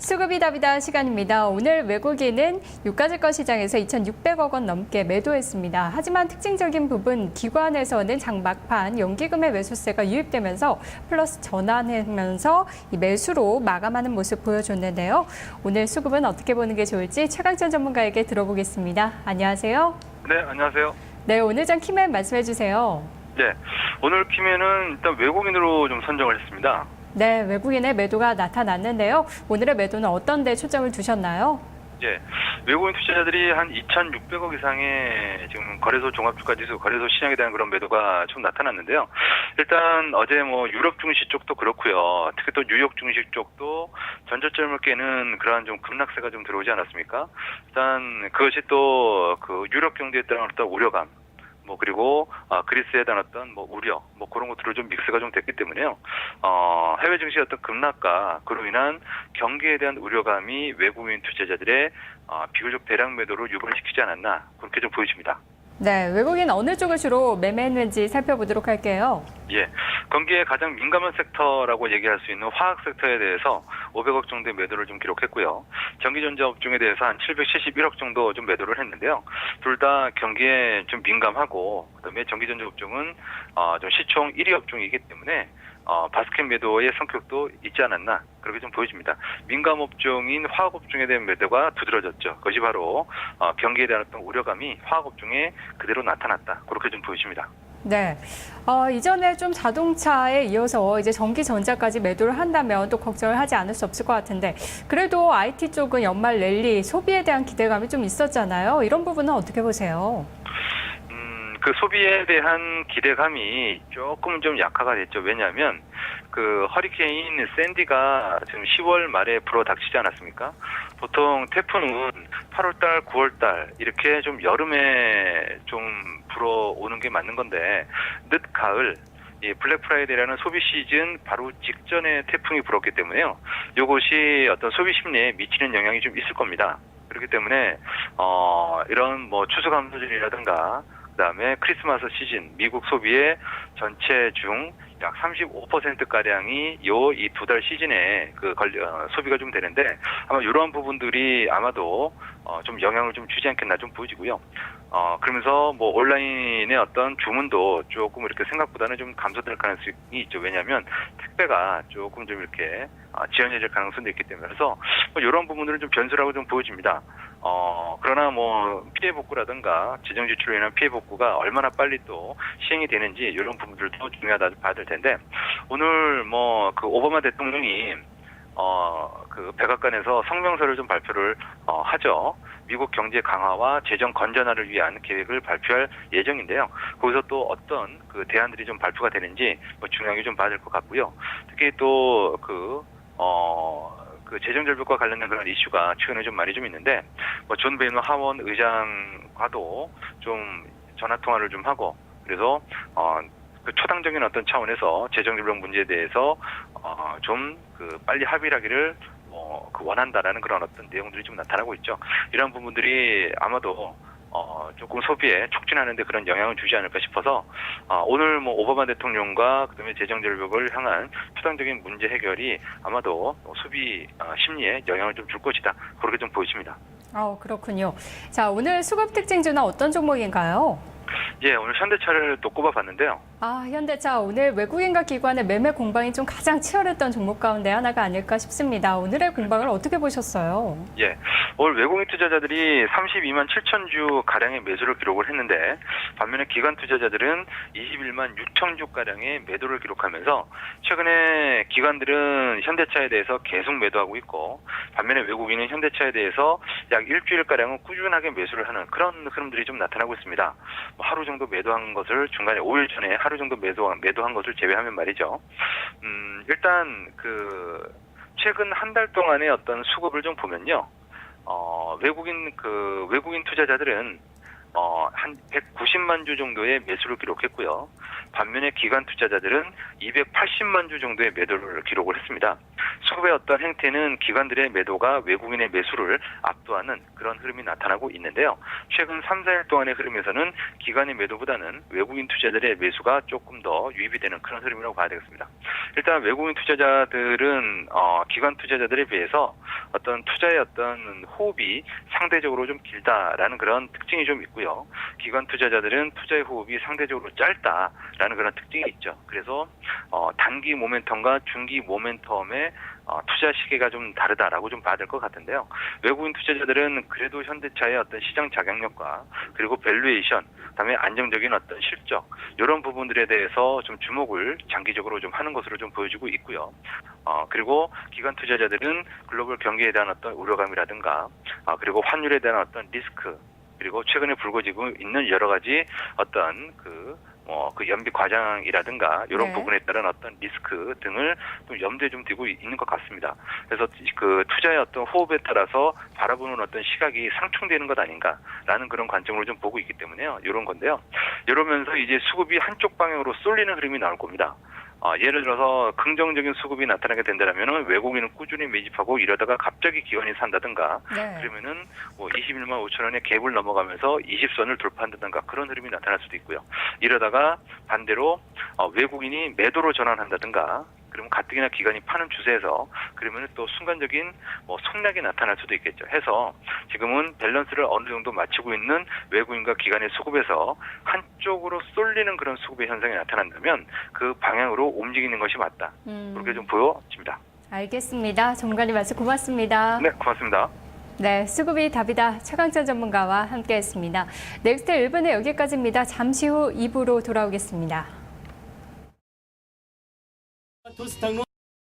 수급이 답이다 시간입니다. 오늘 외국인은 유가증권 시장에서 2,600억 원 넘게 매도했습니다. 하지만 특징적인 부분 기관에서는 장 막판 연기금의 매수세가 유입되면서 플러스 전환하면서 이 매수로 마감하는 모습 보여줬는데요. 오늘 수급은 어떻게 보는 게 좋을지 최강전 전문가에게 들어보겠습니다. 안녕하세요. 네, 안녕하세요. 네, 오늘 장 키맨 말씀해 주세요. 네, 오늘 키맨은 일단 외국인으로 좀 선정을 했습니다. 네, 외국인의 매도가 나타났는데요. 오늘의 매도는 어떤 데 초점을 두셨나요? 예, 외국인 투자자들이 한 2,600억 이상의 지금 거래소 종합주가지수, 거래소 시장에 대한 그런 매도가 좀 나타났는데요. 일단 어제 뭐 유럽 증시 쪽도 그렇고요. 특히 또 뉴욕 증시 쪽도 전저점을 깨는 그러한 좀 급락세가 좀 들어오지 않았습니까? 일단 그것이 또 그 유럽 경제에 따른 어떤 우려감, 뭐 그리고 그리스에 대한 어떤 뭐 우려, 뭐 그런 것들을 좀 믹스가 좀 됐기 때문에요. 해외 증시의 어떤 급락과 그로 인한 경기에 대한 우려감이 외국인 투자자들의 비교적 대량 매도를 유발시키지 않았나 그렇게 좀 보여집니다. 네, 외국인 어느 쪽을 주로 매매했는지 살펴보도록 할게요. 예, 경기에 가장 민감한 섹터라고 얘기할 수 있는 화학 섹터에 대해서 500억 정도의 매도를 좀 기록했고요. 전기전자 업종에 대해서 한 771억 정도 좀 매도를 했는데요. 둘 다 경기에 좀 민감하고 그다음에 전기전자 업종은 좀 시총 1위 업종이기 때문에 바스켓 매도의 성격도 있지 않았나 그렇게 좀 보여집니다. 민감 업종인 화학 업종에 대한 매도가 두드러졌죠. 그것이 바로 경기에 대한 어떤 우려감이 화학 업종에 그대로 나타났다 그렇게 좀 보여집니다. 네, 이전에 좀 자동차에 이어서 이제 전기전자까지 매도를 한다면 또 걱정을 하지 않을 수 없을 것 같은데 그래도 IT 쪽은 연말 랠리 소비에 대한 기대감이 좀 있었잖아요. 이런 부분은 어떻게 보세요? 그 소비에 대한 기대감이 조금 좀 약화가 됐죠. 왜냐하면 그 허리케인 샌디가 지금 10월 말에 불어닥치지 않았습니까? 보통 태풍은 8월달, 9월달 이렇게 좀 여름에 좀 불어오는 게 맞는 건데 늦 가을 이 블랙 프라이데이라는 소비 시즌 바로 직전에 태풍이 불었기 때문에요. 이것이 어떤 소비 심리에 미치는 영향이 좀 있을 겁니다. 그렇기 때문에 이런 뭐 추수 감소율이라든가 그다음에 크리스마스 시즌 미국 소비의 전체 중 약 35%가량이 이 두 달 시즌에 소비가 좀 되는데 아마 이러한 부분들이 아마도 좀 영향을 좀 주지 않겠나 좀 보여지고요. 그러면서 뭐 온라인의 어떤 주문도 조금 이렇게 생각보다는 좀 감소될 가능성이 있죠. 왜냐하면 택배가 조금 좀 이렇게 지연해질 가능성도 있기 때문에 그래서 뭐 이런 부분들은 좀 변수라고 좀 보여집니다. 그러나 뭐 피해 복구라든가 재정 지출로 인한 피해 복구가 얼마나 빨리 또 시행이 되는지 이런 부분들도 중요하다 봐야 될 텐데 오늘 뭐 그 오바마 대통령이 그 백악관에서 성명서를 좀 발표를 하죠. 미국 경제 강화와 재정 건전화를 위한 계획을 발표할 예정인데요. 거기서 또 어떤 그 대안들이 좀 발표가 되는지 뭐 중요하게 좀 봐야 될 것 같고요. 특히 또 그 재정 절벽과 관련된 그런 이슈가 최근에 좀 많이 좀 있는데 뭐 존 베이너 하원 의장과도 좀 전화 통화를 좀 하고 그래서 그 초당적인 어떤 차원에서 재정 절벽 문제에 대해서 좀 그 빨리 합의를 하기를 그 원한다라는 그런 어떤 내용들이 좀 나타나고 있죠. 이런 부분들이 아마도 조금 소비에 촉진하는데 그런 영향을 주지 않을까 싶어서 오늘 뭐 오바마 대통령과 그다음에 재정 절벽을 향한 초당적인 문제 해결이 아마도 소비 심리에 영향을 좀 줄 것이다 그렇게 좀 보여집니다. 그렇군요. 자, 오늘 수급 특징주는 어떤 종목인가요? 예, 오늘 현대차를 또 꼽아봤는데요. 현대차 오늘 외국인과 기관의 매매 공방이 좀 가장 치열했던 종목 가운데 하나가 아닐까 싶습니다. 오늘의 공방을 어떻게 보셨어요? 예, 오늘 외국인 투자자들이 32만 7천 주 가량의 매수를 기록을 했는데 반면에 기관 투자자들은 21만 6천 주 가량의 매도를 기록하면서 최근에 기관들은 현대차에 대해서 계속 매도하고 있고 반면에 외국인은 현대차에 대해서 약 일주일 가량은 꾸준하게 매수를 하는 그런 흐름들이 좀 나타나고 있습니다. 뭐 하루 정도 매도한 것을 중간에 5일 전에 하루 정도 매도한 것을 제외하면 말이죠. 일단 그 최근 한 달 동안의 어떤 수급을 좀 보면요. 외국인 투자자들은 한 190만 주 정도의 매수를 기록했고요. 반면에 기관 투자자들은 280만 주 정도의 매도를 기록을 했습니다. 수급의 어떤 행태는 기관들의 매도가 외국인의 매수를 압도하는 그런 흐름이 나타나고 있는데요. 최근 3, 4일 동안의 흐름에서는 기관의 매도보다는 외국인 투자자들의 매수가 조금 더 유입이 되는 그런 흐름이라고 봐야 되겠습니다. 일단 외국인 투자자들은 기관 투자자들에 비해서 어떤 투자의 어떤 호흡이 상대적으로 좀 길다라는 그런 특징이 좀 있고요. 기관 투자자들은 투자의 호흡이 상대적으로 짧다라는 그런 특징이 있죠. 그래서 단기 모멘텀과 중기 모멘텀의 투자 시기가 좀 다르다라고 좀 봐야 될 것 같은데요. 외국인 투자자들은 그래도 현대차의 어떤 시장 자각력과 그리고 밸류에이션, 그다음에 안정적인 어떤 실적 이런 부분들에 대해서 좀 주목을 장기적으로 좀 하는 것으로 좀 보여지고 있고요. 그리고 기관 투자자들은 글로벌 경기에 대한 어떤 우려감이라든가 그리고 환율에 대한 어떤 리스크 그리고 최근에 불거지고 있는 여러 가지 어떤 그 연비 과장이라든가 이런 네. 부분에 따른 어떤 리스크 등을 좀 염두에 좀 두고 있는 것 같습니다. 그래서 그 투자의 어떤 호흡에 따라서 바라보는 어떤 시각이 상충되는 것 아닌가라는 그런 관점으로 좀 보고 있기 때문에요. 이런 건데요. 이러면서 이제 수급이 한쪽 방향으로 쏠리는 흐름이 나올 겁니다. 예를 들어서 긍정적인 수급이 나타나게 된다면 외국인은 꾸준히 매집하고 이러다가 갑자기 기관이 산다든가 네. 그러면은 21만 5천 원의 갭을 넘어가면서 20선을 돌파한다든가 그런 흐름이 나타날 수도 있고요. 이러다가 반대로 외국인이 매도로 전환한다든가 그러면 가뜩이나 기관이 파는 추세에서 그러면 또 순간적인 속락이 나타날 수도 있겠죠. 해서 지금은 밸런스를 어느 정도 맞추고 있는 외국인과 기관의 수급에서 한쪽으로 쏠리는 그런 수급의 현상이 나타난다면 그 방향으로 움직이는 것이 맞다. 그렇게 좀 보여집니다. 알겠습니다. 전문가님 말씀 고맙습니다. 네, 고맙습니다. 네, 수급이 답이다. 최강찬 전문가와 함께했습니다. 넥스트 1부는 여기까지입니다. 잠시 후 2부로 돌아오겠습니다. 토스탕로